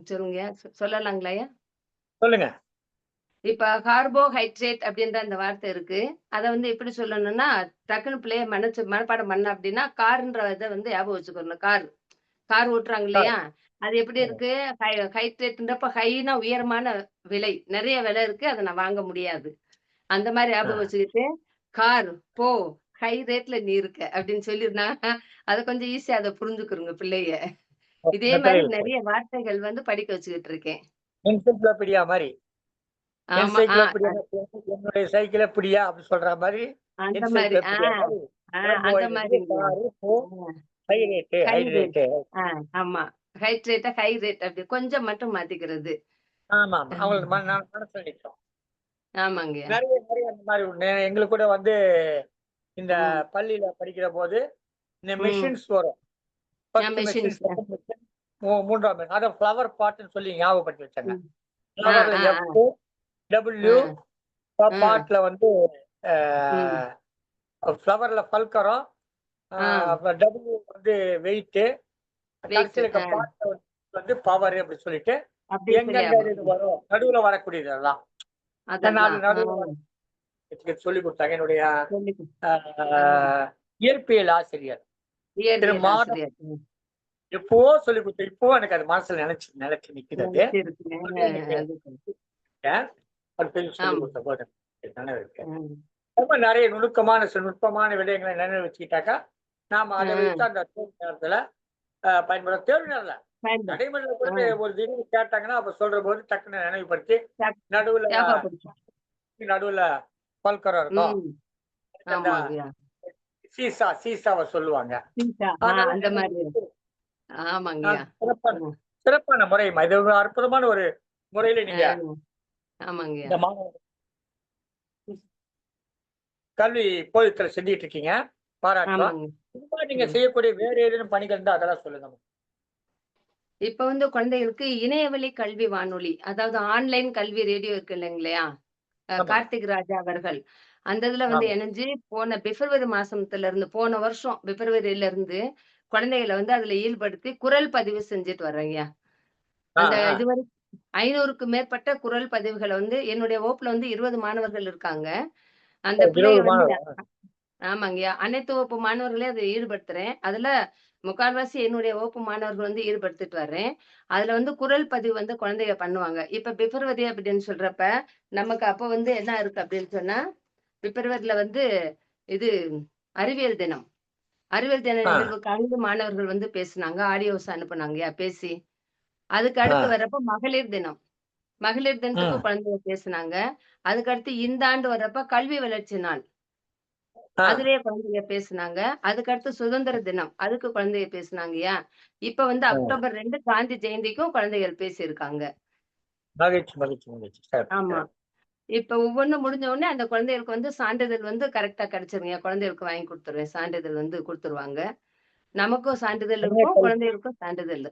சொல்லுங்கய்யா. சொல்லலாங்களாய்யா? சொல்லுங்க. இப்ப கார்போஹைட்ரேட் அப்படின்ற அந்த வார்த்தை இருக்கு. அத வந்து எப்படி சொல்லணும்னா, டக்குனு பிள்ளைய மனப்பாடம் பண்ண அப்படின்னா, கார்ன்ற இத வந்து ஞாபகம் வச்சுக்கணும். கார் ஓட்டுறாங்க ஆ, இல்லையா? அது எப்படி ஆ, இருக்கு? ஹைட்ரேட்ன்றப்ப ஹைனா உயரமான விலை. நெறைய விலை இருக்கு. அத நான் வாங்க முடியாது. அந்த மாரி ஆ. ஞாபகம் வச்சுக்கிட்டு, "கார் போ ஹை ரேட்ல நீ இருக்க" அப்படின்னு சொல்லிருந்தா, அத கொஞ்சம் ஈஸியா அத புரிஞ்சுக்குருங்க பிள்ளைக. இதே இந்த மாரி பிள்ளைகளுக்கு. நெறைய வார்த்தைகள் வந்து படிக்க வச்சுக்கிட்டு இருக்கேன். என்சைக்ளோபீடியா மாரி. ஆமா. என்சைக்ளோபீடியா என்னுடைய சைக்கிள பிடியா அப்படி சொல்ற மாரி, அந்த மாரி. என்சைக்ளோபீடியா மாரி அந்த கார்போஹைட்ரேட் மாரிங்கய்யா. காரு போ ம். High rate high high rate. Rate. ஆ ஆமா. ஹை ரேட் அப்படி கொஞ்சம் மட்டும் மாத்திக்கிறது. ஆமாமா. அவங்களுக்கு மனசுல நிக்கும். ஆமாங்கய்யா. நெறைய நெறைய அந்த மாரி எங்களுக்கு கூட வந்து இந்த ம். பள்ளியில படிக்கிறபோது, இந்த ம். மெஷின்ஸ் வரும். First machine, machines. Second machine, 3ஆம் மெஷின். அத ஃப்ளவர் பாட்ன்னு சொல்லி ஞாபகப்படுத்தி வச்சாங்க. ம். ஆ, ஃப்ளவர்ல ஆ, ஆ, எஃப், டபிள்யூ, ஆ, ஆ. பாட்ல வந்து ம். ஃப்ளவர்ல பல்கரம், டபுள் வந்து வெயிட், வெயிட். கடைசியில இருக்க பார்ட் வந்து பவர் அப்படி சொல்லிட்டு அப்படின்னு சொல்லி எங்கெங்க இது வரும் நடுவுல வரக்கூடியது அதெல்லாம் அதெல்லாம். நடுவுல சொல்லி கொடுத்தாங்க என்னுடைய சொல்லி இயற்பியல் ஆசிரியர் திரு இயற்பியல் மாதம். ஆசிரியர். எப்பவோ சொல்லி கொடுத்த இப்போ எனக்கு அது மனசுல நினைச்சு நிக்குது. சொல்லி கொடுத்த போது நினைவு இருக்கு. ரொம்ப நிறைய நுட்பமான விடயங்களை நினைவு வச்சுக்கிட்டாக்கா நாம அதை வச்சு அந்த தேர்வு நேரத்துல பயன்பட தேர்வு நேரல நடைமுறையில கூட ஒரு திடீர்னு கேட்டாங்கன்னா அப்ப சொல்ற போது டக்குன்னு நினைவுபடுத்தி நடுவுல பல்கரம் இருக்கும். சீசாவை சொல்லுவாங்க. சிறப்பான முறை. இது ஒரு அற்புதமான ஒரு முறையில நீங்க இந்த மாணவ கல்வி போதித்தல செஞ்சுட்டு இருக்கீங்க. பாராட்டலாம். நீங்க செய்யக்கூடிய வேற ஏதேனும் பணிகள் இருந்தா அதெல்லாம் சொல்லுங்க. இப்ப வந்து குழந்தைகளுக்கு இணையவழி கல்வி வானொலி, அதாவது ஆன்லைன் கல்வி ரேடியோ இருக்கு இல்லைங்களா? கார்த்திக் ராஜா அவர்கள் அந்த இதுல வந்து இணைஞ்சு போன பிப்ரவரி மாசத்துல இருந்து போன வருஷம் பிப்ரவரியில இருந்து குழந்தைகளை வந்து அதுல ஈடுபடுத்தி குரல் பதிவு செஞ்சுட்டு வர்றேங்க. அந்த இதுவரை 500க்கு மேற்பட்ட குரல் பதிவுகளை வந்து என்னுடைய வகுப்புல வந்து 20 மாணவர்கள் இருக்காங்க. அந்த பிள்ளைங்க வந்து ஆமாங்கய்யா, அனைத்து வகுப்பு மாணவர்களையும் அதை ஈடுபடுத்துறேன். அதுல முக்கால்வாசி என்னுடைய வகுப்பு மாணவர்கள் வந்து ஈடுபடுத்திட்டு வர்றேன். அதுல வந்து குரல் பதிவு வந்து குழந்தைங்க பண்ணுவாங்க. இப்ப பிப்ரவரி அப்படின்னு சொல்றப்ப நமக்கு அப்ப வந்து என்ன இருக்கு அப்படின்னு சொன்னா, பிப்ரவரியில வந்து இது அறிவியல் தினம். அறிவியல் தின நிகழ்வுக்காக மாணவர்கள் வந்து பேசினாங்க. ஆடியோஸ் அனுப்புனாங்கய்யா பேசி. அதுக்கு அடுத்து வர்றப்ப மகளிர் தினம். மகளிர் தினத்துக்கு குழந்தைங்க பேசினாங்க. அதுக்கு அடுத்து இந்த ஆண்டு வர்றப்ப கல்வி வளர்ச்சி நாள். அதுலயே குழந்தைங்க பேசினாங்க. அதுக்கு அடுத்து சுதந்திர தினம். அதுக்கு குழந்தைங்க பேசினாங்கய்யா. இப்ப வந்து அக்டோபர் 2 காந்தி ஜெயந்திக்கும் குழந்தைகள் பேசியிருக்காங்க. ஆமா. இப்ப ஒவ்வொன்னும் முடிஞ்ச உடனே அந்த குழந்தைகளுக்கு வந்து சான்றிதழ் வந்து கரெக்டா கிடைச்சிருங்க. குழந்தைகளுக்கு வாங்கி கொடுத்துருவேன். சான்றிதழ் வந்து கொடுத்துருவாங்க. நமக்கும் சான்றிதழ் இருக்கும், குழந்தைகளுக்கும் சான்றிதழ்.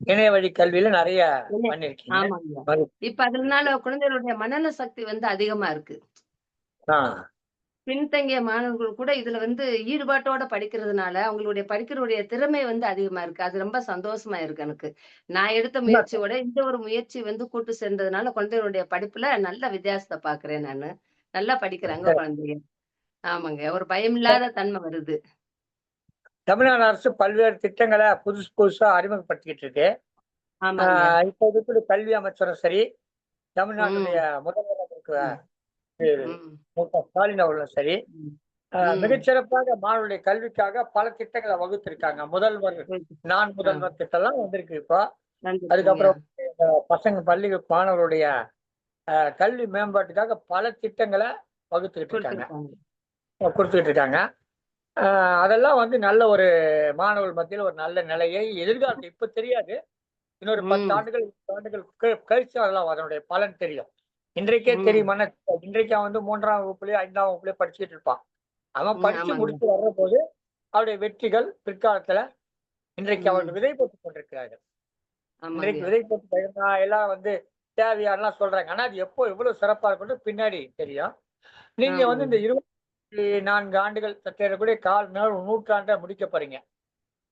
இணைய வழி கல்வியில நிறைய பண்ணிருக்கீங்க. ஆமாங்க. இப்ப அதனால குழந்தைகளுடைய மனநல சக்தி வந்து அதிகமா இருக்கு. பின்தங்கிய மாணவர்கள் கூட இதுல வந்து ஈடுபாட்டோட படிக்கிறதுனால அவங்களுடைய படிக்கிறவுடைய திறமை வந்து அதிகமா இருக்கு. அது ரொம்ப சந்தோஷமா இருக்கு எனக்கு. நான் எடுத்த முயற்சியோட இந்த ஒரு முயற்சி வந்து கூட்டு சேர்ந்ததுனால குழந்தைகளுடைய படிப்புல நல்ல வித்தியாசத்தை பாக்குறேன் நானு. நல்லா படிக்கிறாங்க குழந்தைங்க. ஆமாங்க. ஒரு பயமில்லாத தன்மை வருது. தமிழ்நாடு அரசு பல்வேறு திட்டங்களை புதுசா அறிமுகப்படுத்திக்கிட்டு இருக்கு. இப்ப இருக்கிற கல்வி அமைச்சரும் சரி, தமிழ்நாட்டுடைய முதல்வர் மு.க. ஸ்டாலின் அவர்களும் சரி, மிகச்சிறப்பாக மாணவருடைய கல்விக்காக பல திட்டங்களை வகுத்திருக்காங்க. நான் முதல்வர் திட்டம் எல்லாம் வந்திருக்கு இப்போ. அதுக்கப்புறம் பசங்க பள்ளி மாணவருடைய கல்வி மேம்பாட்டுக்காக பல திட்டங்களை வகுத்துக்கிட்டு இருக்காங்க. அதெல்லாம் வந்து நல்ல ஒரு மாணவர்கள் மத்தியில் ஒரு நல்ல நிலையை எதிர்காலத்தில் இப்ப தெரியாது, இன்னொரு 10 ஆண்டுகள் 20 ஆண்டுகள் கழிச்சு அதெல்லாம் அதனுடைய பலன் தெரியும். இன்றைக்கே தெரியுமான இன்றைக்கு அவன் வந்து 3ஆம் வகுப்புலயே 5ஆம் வகுப்புலயே படிச்சுட்டு இருப்பான். அவன் படிச்சு முடிச்சு வர்ற போது அவருடைய வெற்றிகள் பிற்காலத்துல இன்றைக்கு அவர்கள் விதை போட்டுக் கொண்டிருக்கிறார்கள். இன்றைக்கு விதை போட்டு எல்லாம் வந்து தேவையானலாம் சொல்றாங்க. ஆனா அது எப்போ எவ்வளவு சிறப்பா இருக்கணும் பின்னாடி தெரியும். நீங்க வந்து இந்த 24 ஆண்டுகள் சற்றேறக்கூடிய நூற்றாண்டை முடிக்க போறீங்க.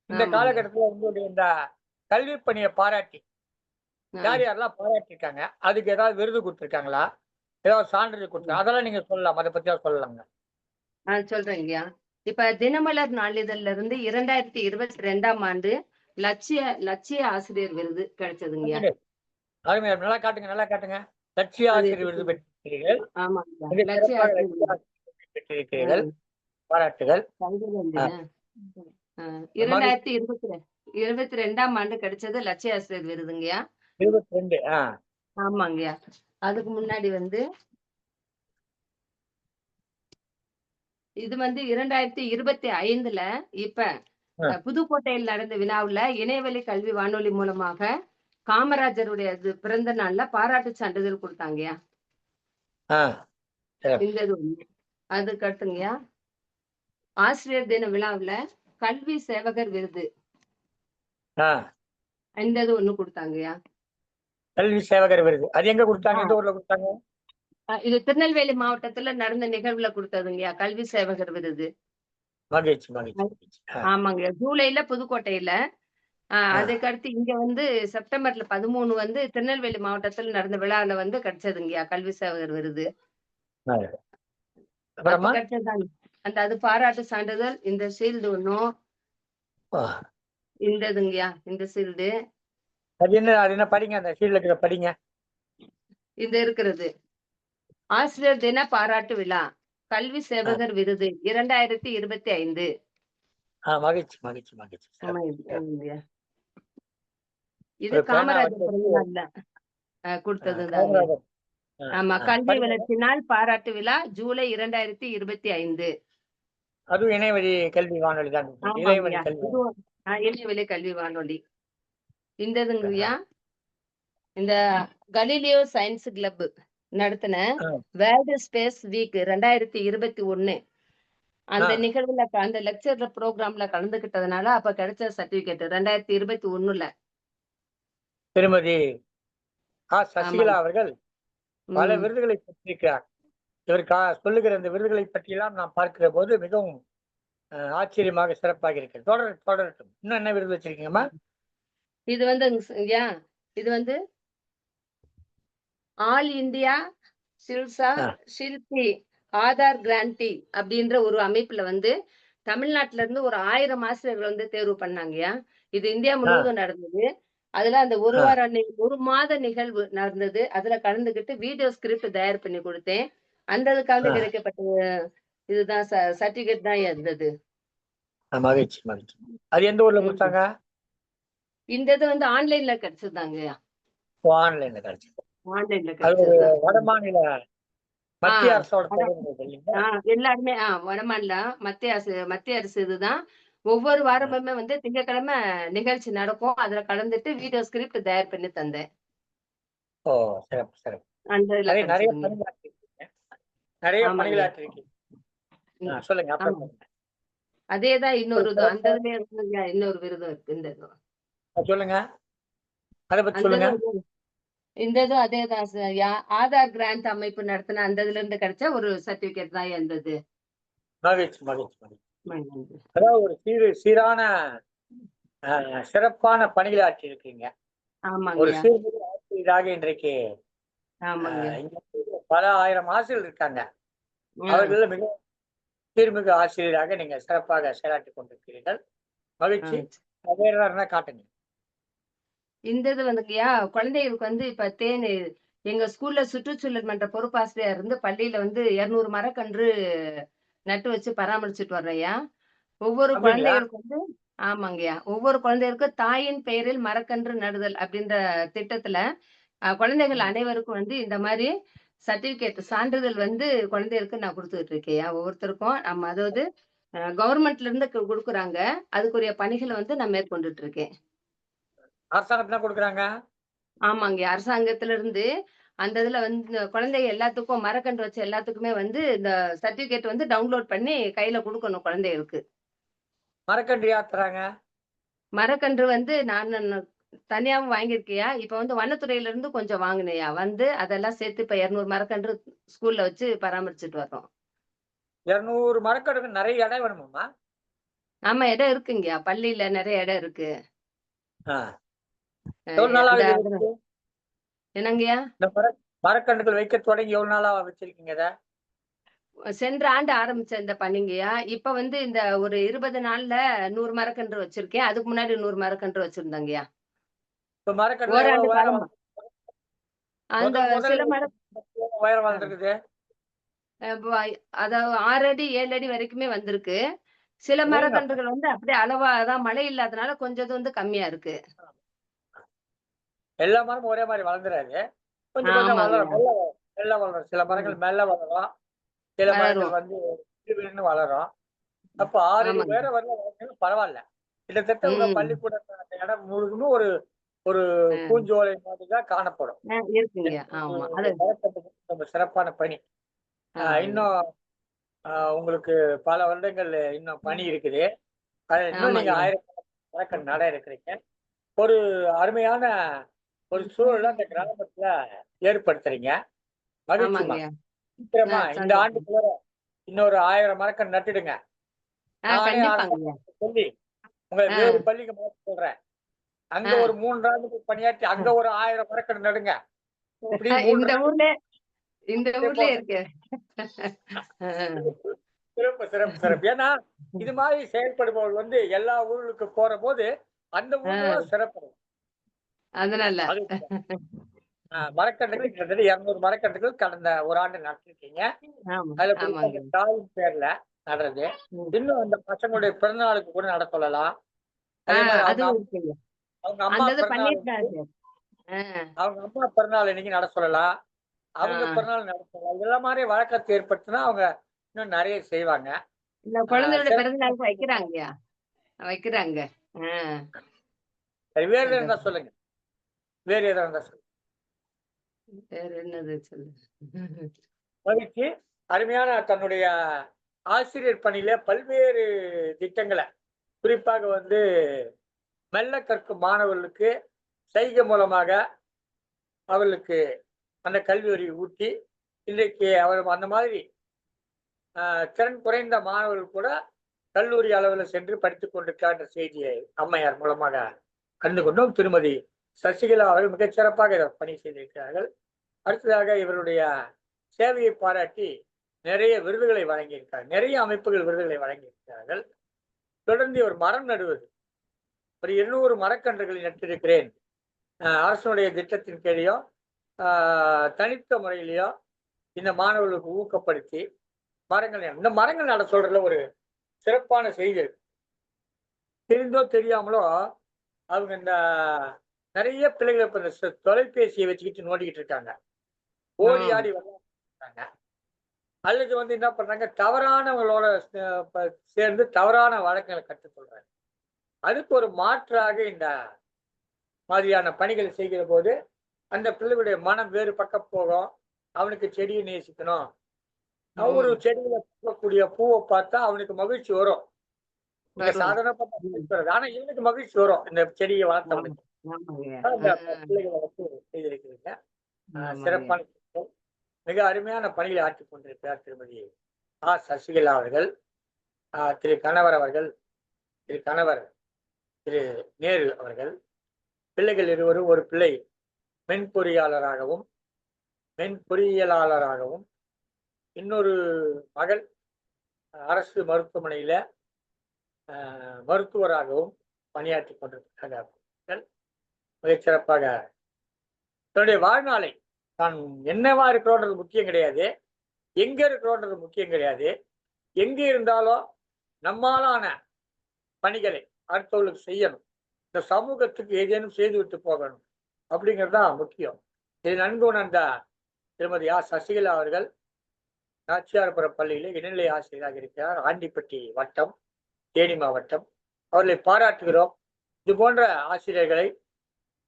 இந்த காலகட்டத்துல உங்களுடைய இந்த கல்வி பணியை பாராட்டி யாரெல்லாம் பாராட்டிருக்காங்க, அதுக்கு ஏதாவது விருது கொடுத்திருக்காங்களா, ஏதாவது சான்றிதழ் கொடுத்தாங்க, அதெல்லாம் நீங்க சொல்லலாம். அதை பத்தியா சொல்லலாங்க. சொல்றேங்கய்யா. இப்ப தினமலர் நாளிதழ்ல இருந்து 2022ஆம் ஆண்டு லட்சிய ஆசிரியர் விருது கிடைச்சதுங்கய்யா. அருமையா, நல்லா காட்டுங்க. லட்சிய ஆசிரியர் விருது பெற்றிருக்கிறீர்கள். பெற்றிருக்கிறீர்கள். பாராட்டுகள். 2022ஆம் ஆண்டு கிடைச்சது லட்சிய ஆசிரியர் விருதுங்கய்யா. 22. ஆமாங்கய்யா. அதுக்கு முன்னாடி வந்து இது வந்து 2025ல இப்ப புதுக்கோட்டையில் நடந்த விழாவுல இணையவழி கல்வி வானொலி மூலமாக காமராஜருடைய பிறந்த நாள்ல பாராட்டு சான்றிதழ் கொடுத்தாங்கய்யா. இந்த இது அதுக்கு அடுத்துங்கய்யா ஆசிரியர் தின விழாவுல கல்வி சேவகர் விருது இந்த இது ஒண்ணு கொடுத்தாங்கய்யா. கல்வி சேவகர் விருது அது எங்க கொடுத்தாங்க? எந்த ஊர்ல கொடுத்தாங்க? இது திருநெல்வேலி மாவட்டத்துல நடந்த நிகழ்வுல கொடுத்ததுங்கய்யா கல்வி சேவகர் விருது. மகிழ்ச்சி, மகிழ்ச்சி, மகிழ்ச்சி. ஆமாங்க. ஜூலைல புதுக்கோட்டையில. ஆ. அதுக்கடுத்து இங்க வந்து செப்டம்பர்ல 13 வந்து திருநெல்வேலி மாவட்டத்துல நடந்த விழால வந்து கிடைச்சதுங்கய்யா கல்வி சேவகர் விருது. நல்லது. அப்ப அப்புறமா? கிடைச்சதுதான். அது பாராட்டு சான்றிதழ், இந்த ஷீல்டு ஒண்ணும், ஆ. இந்த இதுங்கய்யா, இந்த ஷீல்டு, அது என்ன படிங்க. அந்த ஷீல்ட்ல இருக்கிறத படிங்க. இந்த இருக்கிறது. ஆசிரியர் தின பாராட்டு விழா, கல்வி ஆ. சேவகர் விருது 2025. மகிழ்ச்சி, மகிழ்ச்சி, மகிழ்ச்சி. ஆமா, சிறப்பு, சிறப்பு. ஆமாங்கய்யா. இது ஒரு பேனா காமராஜர் வச்சு பிறந்த நாள்ல குடுத்ததுதாங்க. காமராஜர். ஆ, ஆமா, கல்வி படிங்க. வளர்ச்சி நாள் பாராட்டு விழா ஜூலை 2025. அதுவும் இணையவழி கல்வி வானொலி தான். இணையவழி ஆமாங்கய்யா. கல்வி வானொலி. இதுவும் இணையவழி கல்வி வானொலி. இந்த ஆ. இதுங்கய்யா, இந்த கலீலியோ சயின்ஸ் கிளப் நடத்தின ஆ. வேர்ல்டு ஸ்பேஸ் வீக் 2021 ஆ. அந்த நிகழ்வுல அந்த லெக்சர் ப்ரோக்ராம்ல கலந்துகிட்டதுனால அப்ப கிடைச்ச சர்டிபிகேட் 2021ல. திருமதி சசிகலா ஆமாங்க. அவர்கள் பல ம். விருதுகளை பெற்றிருக்கிறார். இவர் சொல்லுகிற இந்த விருதுகளை பற்றியெல்லாம் நாம் பார்க்கிற போது மிகவும் ஆச்சரியமாக சிறப்பாக இருக்கிறது. தொடரட்டும். இன்னும் என்ன விருது வச்சிருக்கீங்கம்மா? இது வந்து ஐயா, இது வந்து ஆல் இந்தியா சில்சா ஆ. ஷில்பி ஆதார் கிராண்டி அப்படின்ற ஒரு அமைப்புல வந்து தமிழ்நாட்டுல இருந்து ஒரு 1000 ஆசிரியர்கள் வந்து தேர்வு பண்ணாங்கய்யா. இது இந்தியா ஆ. முழுவதும் நடந்தது. அதுல அந்த ஒரு ஆ. ஒரு மாத நிகழ்வு நடந்தது. அதுல கலந்துகிட்டு வீடியோ ஸ்கிரிப்ட் தயார் பண்ணி கொடுத்தேன். அந்த இதுக்காக ஆ. கிடைக்கப்பட்ட இதுதான் சர்டிபிகேட் தான் இருந்தது. மகிழ்ச்சி, மகிழ்ச்சி. அது எந்த ஊர்ல ம். கொடுத்தாங்க? இந்த இது வந்து ஆன்லைன்ல கிடைச்சதுதாங்கய்யா. ஆன்லைன்ல கிடைச்சது. ஆன்லைன்ல அது ஒரு கிடைச்சதுதான். வடமாநில ஆ மத்திய அரசோட அதான். தொடர்பு இல்லைங்களா? எல்லாருமே வடமாநிலம் மத்திய அரசு இதுதான். ஒவ்வொரு ஆ. வாரமுமே வந்து திங்கட்கிழமை நிகழ்ச்சி நடக்கும். அதுல கலந்துட்டு வீடியோ ஸ்கிரிப்ட் தயார் பண்ணி தந்தேன். ஓ! சிறப்பு, சிறப்பு. அந்த இதுல நிறைய நிறைய கிடைச்சதுங்க. பணியாற்றிருக்கீங்க. நிறைய ஆமாங்கய்யா. பணிகளாற்றிருக்கீங்க. ம். சொல்லுங்க. அப்புறம் ஆமா. சொல்லுங்க. அதேதான் ஒரு இன்னொரு இது. அந்த சிறப்பா இதுலயே இருக்குங்கய்யா, இன்னொரு விருதும் இருக்கு. இந்த இது. சொல்லுங்க. அத பத்தி அந்த சொல்லுங்க. இது இந்த இதும் அதேதான் ஆதார் கிராண்ட் அமைப்பு நடத்தின அந்த இதுல இருந்து கிடைச்ச ஒரு சர்டிபிகேட் தான் இருந்தது. மகிழ்ச்சி, மகிழ்ச்சி, மகிழ்ச்சி. நன்றி. அதாவது ஒரு சீரான சிறப்பான பணிகளாற்றியிருக்கீங்க. ஒரு ஆமாங்கய்யா. சீர்மிகு ஆசிரியராக இன்றைக்கு ஆமாங்க. இங்க பல ஆயிரம் ஆசிரியர்கள் இருக்காங்க. ம். அவர்கள்ல மிக சீர்மிகு ஆசிரியராக நீங்க சிறப்பாக செயலாற்றிக் கொண்டிருக்கிறீர்கள். மகிழ்ச்சி. ம். வேற யாருன்னா காட்டுங்க. இந்த இது வந்துங்கய்யா, குழந்தைகளுக்கு வந்து இப்ப எங்க ஸ்கூல்ல சுற்றுச்சூழல் மன்ற பொறுப்பாசிரியரா இருந்து பள்ளியில வந்து 200 மரக்கன்று நட்டு வச்சு பராமரிச்சுட்டு வர்றேன்யா. ஒவ்வொரு அப்படிங்களா? குழந்தைகளுக்கும் வந்து ஆமாங்கய்யா. ஒவ்வொரு குழந்தைகளுக்கும் தாயின் பெயரில் மரக்கன்று நடுதல் அப்படின்ற திட்டத்துல, குழந்தைகள் ம். அனைவருக்கும் வந்து இந்த மாரி சர்டிபிகேட் சான்றிதழ் வந்து குழந்தைகளுக்கு நான் குடுத்துட்டு இருக்கேன்யா. ஒவ்வொருத்தருக்கும் நம்ம அதாவது கவர்மெண்ட்ல இருந்து குடுக்குறாங்க. அதுக்குரிய பணிகள வந்து நான் மேற்கொண்டுட்டு இருக்கேன். அரசாங்கத்துல குடுக்குறாங்க. ஆமாங்க. அரசாங்கத்துல இருந்து அந்த இதுல வந்து இந்த குழந்தைங்க எல்லாத்துக்கும் மரக்கன்று வச்ச எல்லாத்துக்குமே வந்து இந்த சர்டிபிகேட் வந்து டவுன்லோட் பண்ணி கையில குடுக்கணும் குழந்தைகளுக்கு. மரக்கன்று யார் தராங்க? மரக்கன்று வந்து நான் தனியாவும் வாங்கியிருக்கேன்யா. இப்ப வந்து வனத்துறையில இருந்து கொஞ்சம் வாங்கினேன்யா. வந்து அதெல்லாம் சேர்த்து இப்ப 200 மரக்கன்று ஸ்கூல்ல வச்சு பராமரிச்சுட்டு வர்றோம். 200 மரக்கன்றுக்கு நெறைய இடம் வேணுமாம்மா? ஆமா, இடம் இருக்குங்கய்யா. பள்ளியில நெறைய இடம் இருக்கு. ஆ. எவ்வளவு நாள் அந்த ஆகுது இது அதுல வச்சு? என்னங்கய்யா? இந்த மரக்கன்றுகள் வைக்க தொடங்கி எவ்வளவு நாளா வச்சிருக்கீங்க இத? சென்ற ஆண்டு ஆரம்பிச்ச இந்த பணிங்கய்யா. இப்ப வந்து இந்த ஒரு 20 நாள்ல 100 மரக்கன்று வச்சிருக்கேன். அதுக்கு முன்னாடி 100 மரக்கன்று வச்சிருந்தேங்கய்யா. இப்ப மரக்கன்றுலாம் ஓராண்டு எவ்வளவு உயரம் காலமா. அந்த முதல்ல சில எவ்வளவு உயரம் அ வளர்ந்திருக்குது? அ வ அதாவது 6 அடி, 7 அடி வரைக்குமே வந்திருக்கு. சில அடேங்கப்பா! மரக்கன்றுகள் வந்து அப்படியே அளவா அதான் மழை இல்லாதனால கொஞ்சம் இது வந்து கம்மியா இருக்கு. எல்லா மரமும் ஒரே மாரி வளர்ந்துராது. கொஞ்சம் கொஞ்சம் வளரும். ஆமாங்கய்யா. மெல்ல வளரும். சில மரங்கள் ம். மெல்ல வளரும். சில மரங்கள் வளரும். வந்து திடீர்னு வளரும். அப்ப 6 அடி ஆமாங்க. உயரம் வரல வளர்ந்தாலும் பரவால்ல. கிட்டத்தட்ட உங்க ம். பள்ளிக்கூட அந்த இடம் முழுவதும் ஒரு ஒரு அ. பூஞ்சோலை மாதிரி தான் காணப்படும். இருக்குங்கய்யா. ஆமா. அது மரக்கன்றுகள் ரொம்ப சிறப்பான பணி. ஆமாங்க. இன்னும் உங்களுக்கு பல வருடங்கள் இன்னும் பணி இருக்குது. அது இன்னும் நீங்க ஆமாங்கய்யா. 1000 மரக்கன்று நட இருக்கிறீங்க. ஒரு அருமையான ஒரு சூழல அந்த கிராமத்துல ஏற்படுத்துறீங்க. மகிழ்ச்சிம்மா. ஆமாங்கய்யா. சீக்கிரமா இந்த சந்தோஷம். ஆண்டுக்குள்ள இன்னொரு 1000 மரக்கன்று நட்டுடுங்க. நானே கண்டிப்பாங்க. சொல்லி உங்களை ஆ, வேறு பள்ளிக்கு மாற்ற சொல்றேன். அங்க ஆ. ஒரு 3 ஆண்டுக்கு பணியாற்றி அங்க ஒரு 1000 மரக்கன்று நடுங்க. இப்படி இந்த 3 ஊர்ல இந்த ஆண்டு ஊர்லயே போங்க. இருக்கு. ஆ, சிறப்பு, சிறப்பு, சிறப்பு. ஏன்னா இது மாதிரி செயல்படுபவர்கள் எல்லா ஊர்களுக்கு போற போது அந்த ஊர்ல ஆ. தான் சிறப்பு. அதனால. அது மரக்கன்றுகள் கிட்டத்தட்ட 200 மரக்கன்றுகள் கடந்த ஒரு ஆண்டு நட்டிருக்கீங்க. ஆமா, அதுல குறிப்பா ஆமாங்க. அந்த தாயின் பேர்ல நடுறது. ம். இன்னும் அந்த பசங்களுடைய பிறந்தநாளுக்கு கூட நட சொல்லலாம். ஆ, அதே மாரி அதுவும் இருக்குங்க. அவங்க அம்மா அந்த இது பிறந்தநாள் பண்ணிட்டு தான் இருக்கேன். ஆ, அவங்க அம்மா பிறந்தநாள் அன்னைக்கு நட சொல்லலாம். ஆ. அவங்க பிறந்தநாள் நட சொல்லலாம். இதெல்லாம் மாரி வழக்கத்தை ஏற்படுத்தினா அவங்க இன்னும் நெறைய செய்வாங்க. இந்த ஆ குழந்தையோட பிறந்த சிறப்பு. நாளுக்கு வைக்கிறாங்கயா. வைக்கிறாங்க. ஆ. சரி வேற எதா அதான். இருந்தா சொல்லுங்க. வேறு எதா இருந்தா சொல்லுங்க. வேற என்னது சொல்லு. மகிழ்ச்சி. அருமையான தன்னுடைய ஆசிரியர் பணியில பல்வேறு திட்டங்கள குறிப்பாக மெல்ல கற்கும் மாணவர்களுக்கு செய்கை மூலமாக அவர்களுக்கு அந்த கல்வி அறிவு ஊட்டி, இன்றைக்கு அவர் அந்த மாதிரி திறன் குறைந்த மாணவர்கள் கூட கல்லூரி அளவுல சென்று படித்துக் கொண்டிருக்கிறார் என்ற செய்தியை அம்மையார் மூலமாக கண்டு கொண்டோம். திருமதி சசிகலா அவர்கள் மிகச் சிறப்பாக இதை பணி செய்திருக்கிறார்கள். அடுத்ததாக இவருடைய சேவையை பாராட்டி நிறைய விருதுகளை வழங்கியிருக்கிறார். நிறைய அமைப்புகள் விருதுகளை வழங்கியிருக்கிறார்கள். தொடர்ந்து இவர் மரம் நடுவது ஒரு 200 மரக்கன்றுகளை நட்டிருக்கிறேன். அரசனுடைய திட்டத்தின் கீழயோ தனித்த முறையிலேயோ இந்த மாணவர்களுக்கு ஊக்கப்படுத்தி இந்த மரங்கள் நட சொல்றதுல ஒரு சிறப்பான செய்தி இருக்கு. தெரிந்தோ தெரியாமலோ அவங்க இந்த நிறைய பிள்ளைகள் இப்ப இந்த தொலைபேசியை வச்சுக்கிட்டு நோண்டிக்கிட்டு இருக்காங்க. ஓடி ம். ஆடி விளையாடுறாங்க. அல்லது என்ன பண்றாங்க தவறானவங்களோட சேர்ந்து தவறான வழக்கங்களை கற்றுக் கொள்றாங்க. அதுக்கு ஒரு மாற்றாக இந்த மாதிரியான பணிகளை செய்கிற போது அந்த பிள்ளைகளுடைய மனம் வேறு பக்கம் போகும். அவனுக்கு செடியை நேசிக்கணும். ஒரு ம். செடியில பூக்கக்கூடிய பூவை பார்த்தா அவனுக்கு மகிழ்ச்சி வரும். நீங்க வரும். சாதாரண ம். ஆனா இவனுக்கு மகிழ்ச்சி வரும் இந்த செடியை ஆமா. வளர்த்தவனுக்கு. ஆமாங்க. அந்த ஆ. பிள்ளைகளை செய்திருக்கிறீங்க. ஆமாங்க. சிறப்பான திட்டம். மிக அருமையான பணிகளை ஆற்றிக் கொண்டிருக்கிறார் திருமதி சசிகலா அவர்கள். திரு கணவர் அவர்கள் திரு கணவர் திரு நேரு அவர்கள். பிள்ளைகள் இருவரும் ஒரு பிள்ளை மென்பொறியாளராகவும் மென்பொறியியலாளராகவும் இன்னொரு மகள் அரசு மருத்துவமனையில மருத்துவராகவும் பணியாற்றி கொண்டிருக்கிறார்கள். மிகச் சிறப்பாக தன்னுடைய வாழ்நாளை தான் என்னவா இருக்கிறோன்றது முக்கியம் கிடையாது. எங்க இருக்கிறோன்றது முக்கியம் கிடையாது. எங்க இருந்தாலும் நம்மாலான பணிகளை அடுத்தவர்களுக்கு செய்யணும். இந்த சமூகத்துக்கு ஏதேனும் செய்துவிட்டு போகணும். அப்படிங்கிறது தான் முக்கியம். இதை நன்கு உணர்ந்த திருமதி சசிகலா அவர்கள் நாச்சியார்புரம் பள்ளியிலே இடைநிலை ஆசிரியராக இருக்கிறார். ஆண்டிப்பட்டி வட்டம், தேனி மாவட்டம். அவர்களை பாராட்டுகிறோம். இது போன்ற ஆசிரியர்களை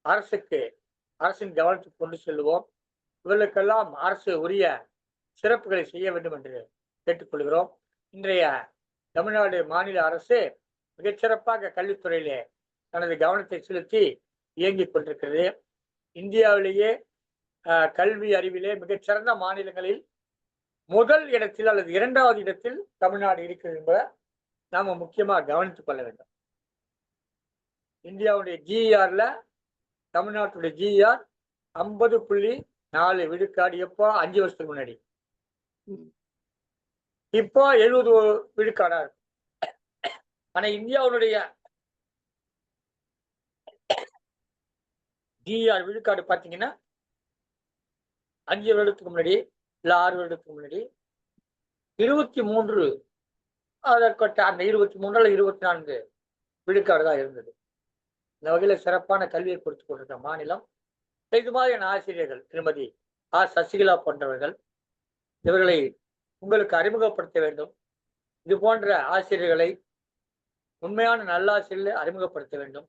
அரசின் கவனத்துக்கு கொண்டு செல்வோம். இவர்களுக்கெல்லாம் அரசு உரிய சிறப்புகளை செய்ய வேண்டும் என்று கேட்டுக்கொள்கிறோம். இன்றைய தமிழ்நாடு மாநில அரசு மிகச்சிறப்பாக கல்வித்துறையிலே தனது கவனத்தை செலுத்தி இயங்கிக் கொண்டிருக்கிறது. இந்தியாவிலேயே கல்வி அறிவிலே மிகச்சிறந்த மாநிலங்களில் முதல் இடத்தில் அல்லது 2வது இடத்தில் தமிழ்நாடு இருக்கிறது என்பதை நாம முக்கியமா கவனித்துக் கொள்ள வேண்டும். இந்தியாவுடைய ஜிஆர்ல தமிழ்நாட்டுடைய ஜிஆர் 50.4 விழுக்காடு. எப்போ 5 வருஷத்துக்கு முன்னாடி. இப்போ 70 விழுக்காடா இருக்கு. ஆனா இந்தியாவுடைய ஜிஆர் விழுக்காடு பாத்தீங்கன்னா 5 வருடத்துக்கு முன்னாடி இல்ல 6 வருடத்துக்கு முன்னாடி 23 அதற்கொட்ட அந்த 23 அல்ல 24 விழுக்காடு தான் இருந்தது. இந்த வகையில சிறப்பான கல்வியை கொடுத்துக் கொண்டிருக்க மாநிலம். இது மாதிரியான ஆசிரியர்கள் திருமதி சசிகலா போன்றவர்கள் இவர்களை உங்களுக்கு அறிமுகப்படுத்த வேண்டும். இது போன்ற ஆசிரியர்களை உண்மையான நல்லாசிரியர்களை அறிமுகப்படுத்த வேண்டும்.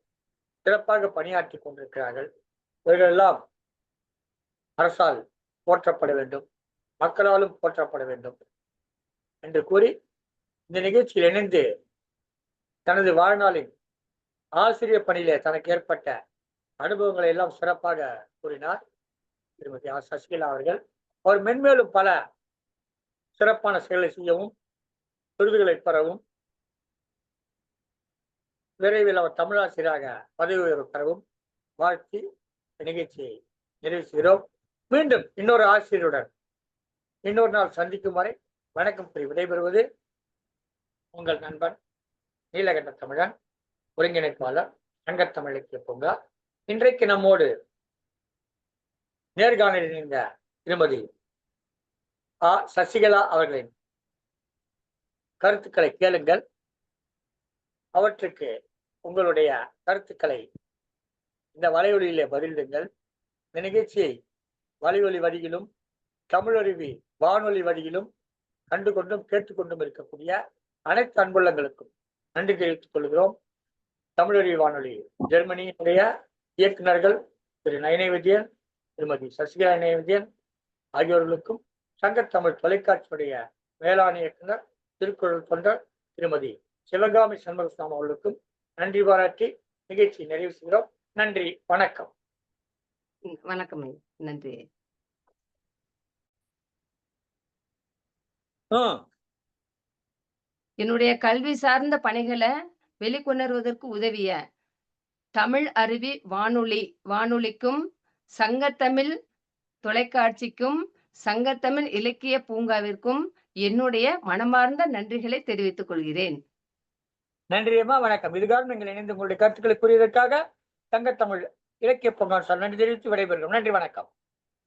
சிறப்பாக பணியாற்றி கொண்டிருக்கிறார்கள். இவர்கள் எல்லாம் அரசால் போற்றப்பட வேண்டும், மக்களாலும் போற்றப்பட வேண்டும் என்று கூறி இந்த நிகழ்ச்சியில் இணைந்து தனது வாழ்நாளின் ஆசிரியர் பணியிலே தனக்கு ஏற்பட்ட அனுபவங்களை எல்லாம் சிறப்பாக கூறினார் திருமதி சசிகலா அவர்கள். அவர் மென்மேலும் பல சிறப்பான செயலை செய்யவும் விருதுகளை பெறவும் விரைவில் அவர் தமிழாசிரியராக பதவி உயர்வு பெறவும் வாழ்த்தி நிகழ்ச்சியை நிறைவு செய்கிறோம். மீண்டும் இன்னொரு ஆசிரியருடன் இன்னொரு நாள் சந்திக்கும் வரை வணக்கம் கூறி விடைபெறுவது உங்கள் நண்பன் நீலகண்ட தமிழன், ஒருங்கிணைப்பாளர் சங்கத்தமிழ் இலக்கிய பூங்கா. இன்றைக்கு நம்மோடு நேர்காணலில் இணைந்த திருமதி சசிகலா அவர்களின் கருத்துக்களை கேளுங்கள். அவற்றுக்கு உங்களுடைய கருத்துக்களை இந்த வலையொலியிலே பதிலிடுங்கள். இந்த நிகழ்ச்சியை வலையொலி வழியிலும் தமிழருவி வானொலி வழியிலும் கண்டு கொண்டும் கேட்டுக்கொண்டும் இருக்கக்கூடிய அனைத்து அன்புள்ளங்களுக்கும் நன்றி தெரிவித்துக் கொள்கிறோம். தமிழருவி வானொலி ஜெர்மனியினுடைய இயக்குநர்கள் திரு நயனவிஜயன், திருமதி சசிகலா நயனவிஜயன் ஆகியோர்களுக்கும் சங்கத்தமிழ் தொலைக்காட்சியுடைய மேலாண் இயக்குனர் திருக்குறள் தொண்டர் திருமதி சிவகாமி சண்முகசாமி அவர்களுக்கும் நன்றி பாராட்டி நிகழ்ச்சி நிறைவு செய்கிறோம். நன்றி, வணக்கம். வணக்கம், நன்றி. என்னுடைய கல்வி சார்ந்த பணிகளை வெளிக்கொணர்வதற்கு உதவிய தமிழ் அருவி வானொலிக்கும் சங்கத்தமிழ் தொலைக்காட்சிக்கும் சங்கத்தமிழ் இலக்கிய பூங்காவிற்கும் என்னுடைய மனமார்ந்த நன்றிகளை தெரிவித்துக் கொள்கிறேன். நன்றியம்மா, வணக்கம். இதுகாரம் நீங்கள் இணைந்து உங்களுடைய கருத்துக்களை கூறியதற்காக சங்கத்தமிழ் இலக்கிய பூங்கா நன்றி தெரிவித்து விடைபெறுகிறோம். நன்றி, வணக்கம்.